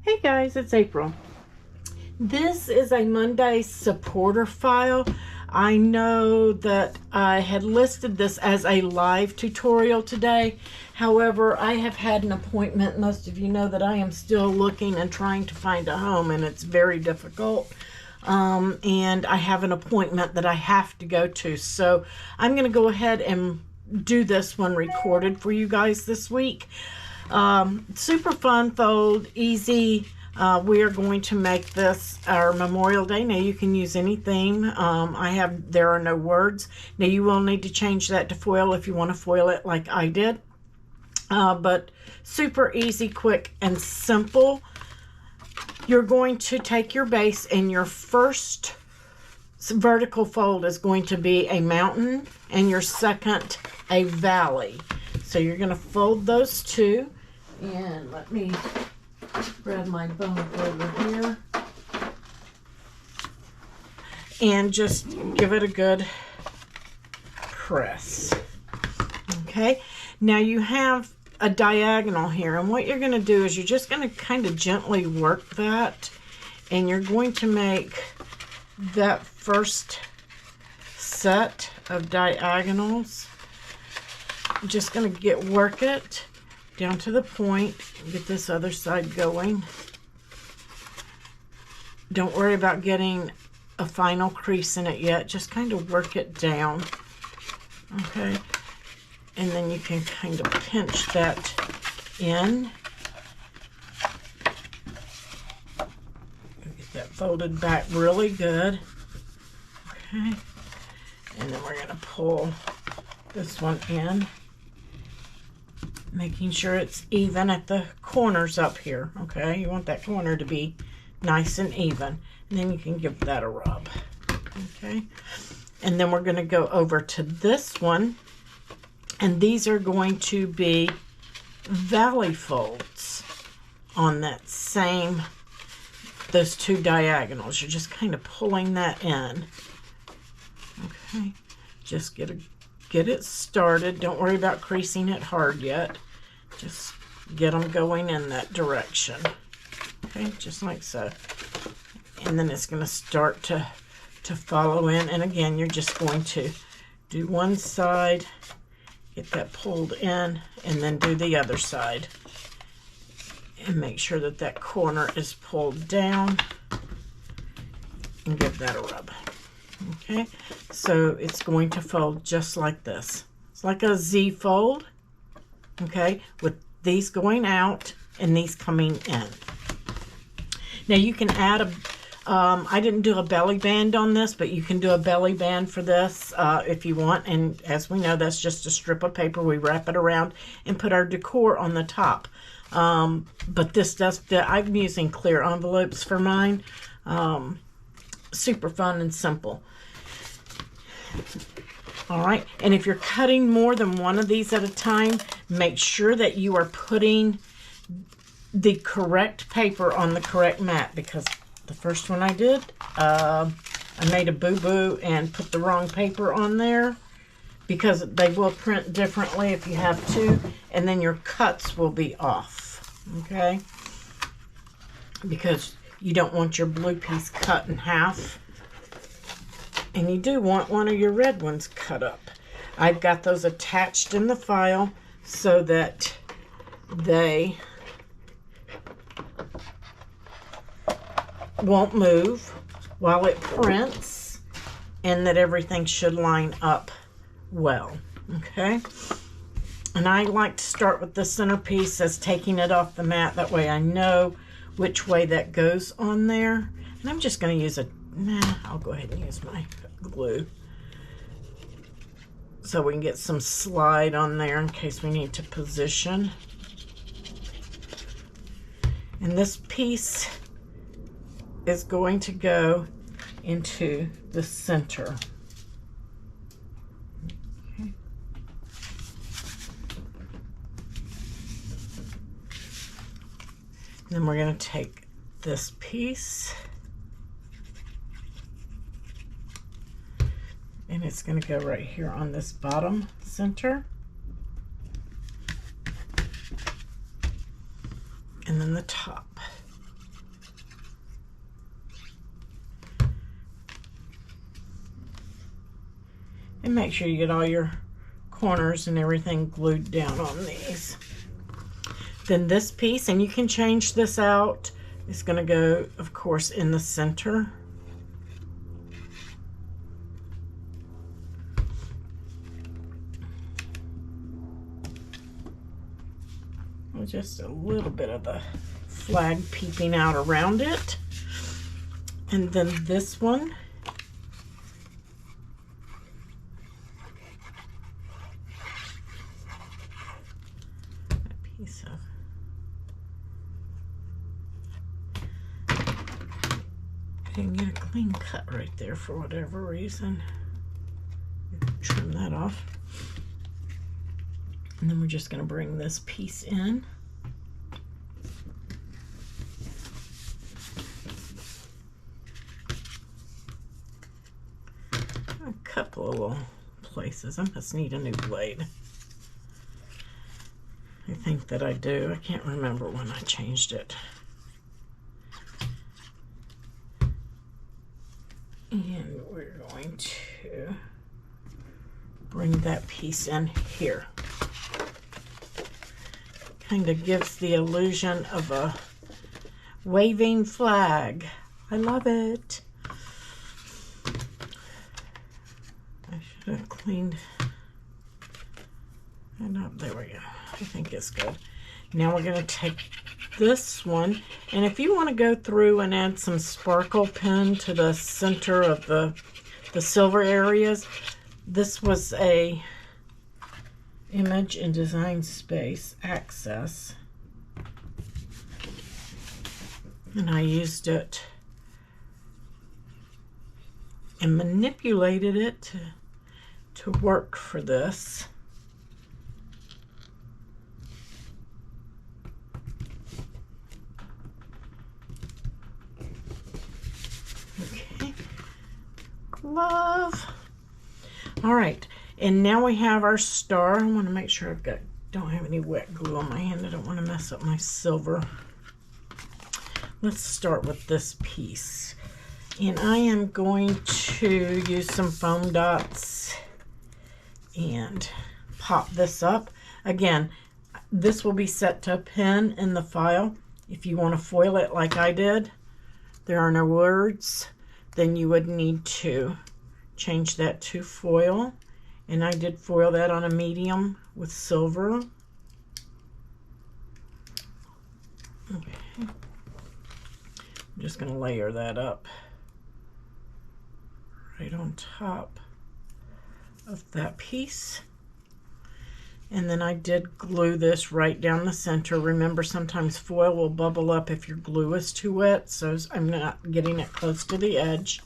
Hey guys, it's April. This is a Monday supporter file. I know that I had listed this as a live tutorial today. However, I have had an appointment. Most of you know that I am still looking and trying to find a home, and it's very difficult. And I have an appointment that I have to go to. So I'm going to go ahead and do this one recorded for you guys this week. Super fun fold, easy. We are going to make this our Memorial Day. Now you can use any theme. There are no words. Now you will need to change that to foil if you want to foil it like I did. But super easy, quick, and simple. You're going to take your base, and your first vertical fold is going to be a mountain, and your second a valley. So you're going to fold those two, and let me grab my bone folder here and just give it a good press. Okay, now you have a diagonal here, and what you're going to do is you're just going to kind of gently work that, and you're going to make that first set of diagonals. I'm just going to work it down to the point, get this other side going. Don't worry about getting a final crease in it yet, just kind of work it down. Okay, and then you can kind of pinch that in. Get that folded back really good. Okay, and then we're going to pull this one in, making sure it's even at the corners up here. Okay, you want that corner to be nice and even, and then you can give that a rub. Okay, and then we're going to go over to this one, and these are going to be valley folds on that same, those two diagonals. You're just kind of pulling that in. Okay, just get it started. Don't worry about creasing it hard yet. Just get them going in that direction. Okay, just like so. And then it's going to start to follow in. And again, you're just going to do one side, get that pulled in, and then do the other side. And make sure that that corner is pulled down, and give that a rub. Okay, so it's going to fold just like this. It's like a Z fold, okay, with these going out and these coming in. Now you can add I didn't do a belly band on this, but you can do a belly band for this if you want. And as we know, that's just a strip of paper. We wrap it around and put our decor on the top. But this does fit. I'm using clear envelopes for mine. Super fun and simple. All right, and if you're cutting more than one of these at a time, make sure that you are putting the correct paper on the correct mat, because the first one I did, I made a boo-boo and put the wrong paper on there, because they will print differently if you have to, and then your cuts will be off, okay? Because you don't want your blue piece cut in half. And you do want one of your red ones cut up. I've got those attached in the file so that they won't move while it prints, and that everything should line up well. Okay? And I like to start with the centerpiece as taking it off the mat. That way I know which way that goes on there. And I'm just going to use I'll go ahead and use my glue so we can get some slide on there in case we need to position. And this piece is going to go into the center. Okay. Then we're going to take this piece, and it's going to go right here on this bottom center, and then the top. And make sure you get all your corners and everything glued down on these. Then this piece, and you can change this out, is going to go, of course, in the center. With just a little bit of the flag peeping out around it. And then this one, a piece of, I didn't get a clean cut right there for whatever reason. Trim that off. And then we're just going to bring this piece in. A couple of little places. I must need a new blade. I think that I do. I can't remember when I changed it. And we're going to bring that piece in here. Kind of gives the illusion of a waving flag. I love it. I should have cleaned it up. There we go. I think it's good. Now we're going to take this one, and if you want to go through and add some sparkle pen to the center of the silver areas, this was a image in Designspace Access, and I used it and manipulated it to work for this. Okay, glove. All right, and now we have our star. I want to make sure don't have any wet glue on my hand. I don't want to mess up my silver. Let's start with this piece. And I am going to use some foam dots and pop this up. Again, this will be set to a pin in the file. If you want to foil it like I did, there are no words, then you would need to change that to foil. And I did foil that on a medium with silver. Okay. I'm just going to layer that up right on top of that piece. And then I did glue this right down the center. Remember, sometimes foil will bubble up if your glue is too wet, so I'm not getting it close to the edge.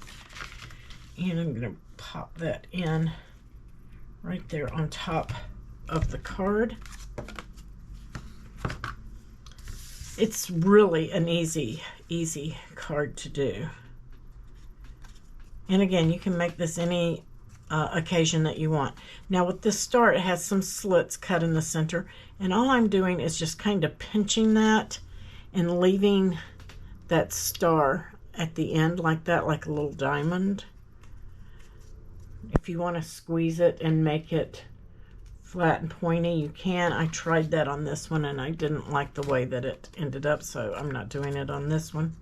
And I'm going to pop that in right there on top of the card. It's really an easy card to do. And again, you can make this any occasion that you want. Now with this star, it has some slits cut in the center, and all I'm doing is just kind of pinching that and leaving that star at the end like that, like a little diamond. If you want to squeeze it and make it flat and pointy, you can. I tried that on this one and I didn't like the way that it ended up, so I'm not doing it on this one.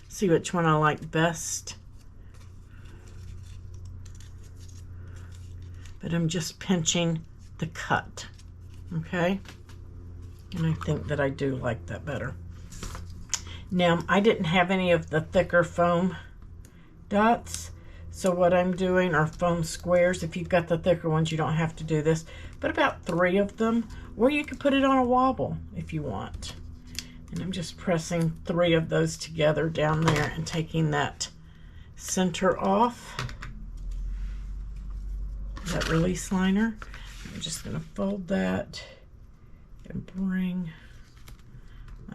See which one I like best. But I'm just pinching the cut, okay? And I think that I do like that better. Now, I didn't have any of the thicker foam dots, so what I'm doing are foam squares. If you've got the thicker ones, you don't have to do this, but about 3 of them, or you could put it on a wobble if you want. And I'm just pressing 3 of those together down there and taking that center off, that release liner. I'm just going to fold that and bring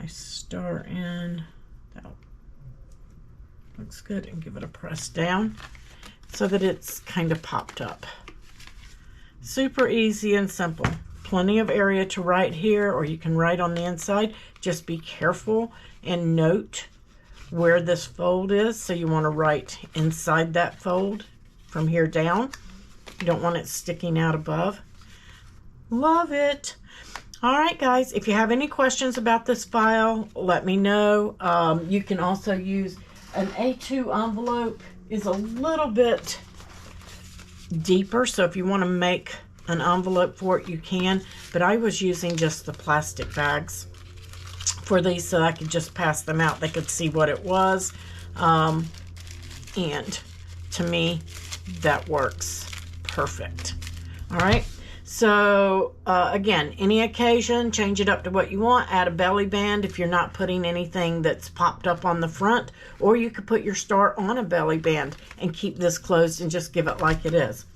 my star in. That looks good, and give it a press down so that it's kind of popped up. Super easy and simple. Plenty of area to write here, or you can write on the inside. Just be careful and note where this fold is. So you want to write inside that fold from here down. You don't want it sticking out above. Love it. All right, guys, if you have any questions about this file, let me know. You can also use an A2 envelope. Is a little bit deeper, so if you want to make an envelope for it, you can. But I was using just the plastic bags for these so I could just pass them out. They could see what it was. And to me, that works perfect. All right. So, again, any occasion, change it up to what you want. Add a belly band if you're not putting anything that's popped up on the front. Or you could put your star on a belly band and keep this closed and just give it like it is.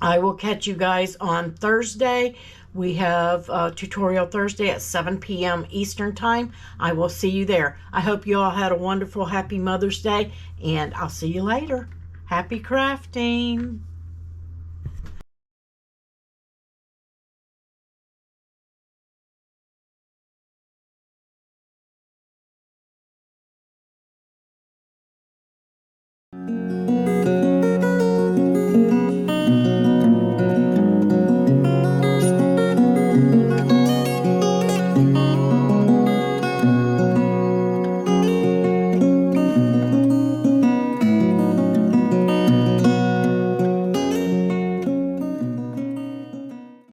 I will catch you guys on Thursday. We have Tutorial Thursday at 7 p.m. Eastern Time. I will see you there. I hope you all had a wonderful, happy Mother's Day, and I'll see you later. Happy crafting!